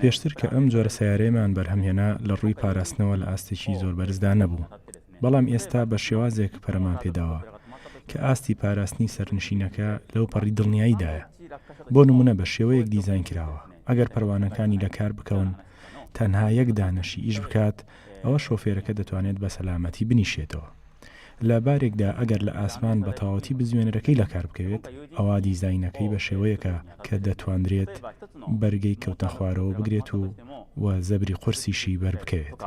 پێشتر کە ئەم جۆرە سیارەیەمان بەرهەمهێنا لە ڕووی پاراستنەوە لە ئاستێکی زۆر بەرزدا نەبوو. بەڵام ئێستا بە شێوازێک پەرەمان پێداوە کە ئاستی پاراستنی سەرنشینەکە لەو پەڕی دڵنیاییدایە. بۆ نمونە بە شێوەیەک دیزاین کراوە ئەگەر پەروانەکانی لە کار بکەون تەنها یەک دانەشی ئیش بکات ئەوە شۆفێرەکە دەتوانێت بە سەلامەتی بنیشێتەوە. لە بارێکدا ئەگەر لە ئاسمان بە تەواوەتی بزوێنەرەکەی لە کار بکەوێت ئەوە دیزاینەکەی بە شێوەیەکە کە دەتوانرێت بەرگەی کەوتە خوارەوە بگرێت و زەبری قورسیشی بەربکەوێت.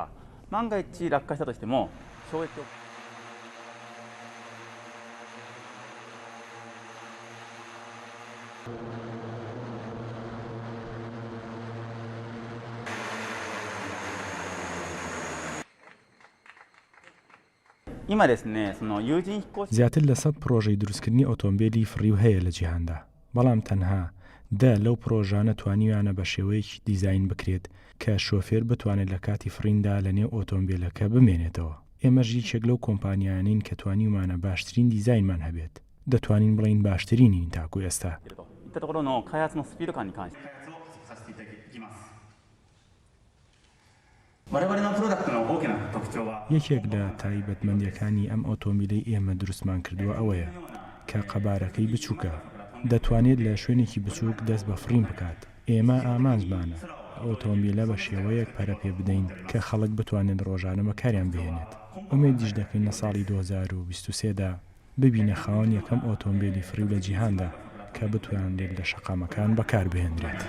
زیاتر لە 100 پرۆژەی دروستکردنی ئۆتۆمبیلی فڕی و هەیە لە جیهاندا، بەڵام تەنها 10 لەو پرۆژانە توانیویانە بە شێوەیەکی دیزاین بکرێت کە شۆفێر بتوانێت لە کاتی فڕیندا لە نێو ئۆتۆمبیلەکە بمێنێتەوە. ئێمەش یەکێک لەو کۆمپانیانین کە توانیومانە باشترین دیزاینمان هەبێت. دەتوانین بڵین باشترینین تاکو ئێستا. یەکێک لە تایبەتمەندیەکانی ئەم ئۆتۆمبیلەی ئێمە دروستمان کردووە ئەوەیە کە قەبارەکەی بچووکە، دەتوانێت لە شوێنێکی بچووک دەست بە فڕین بکات. ئێمە ئامانجمانە ئۆتۆمبیلە بە شێوەیەک پەرە پێ بدەین کە خەڵک بتوانێت ڕۆژانە بەکاریان بهێنێت. ئومێدیش دەکەین لە ساڵی 2023دا ببینە خاوەن یەکەم ئۆتۆمبیلی فڕی لە جیهاندا کە بتوانێت لە شەقامەکان بەکار بهێنرێت.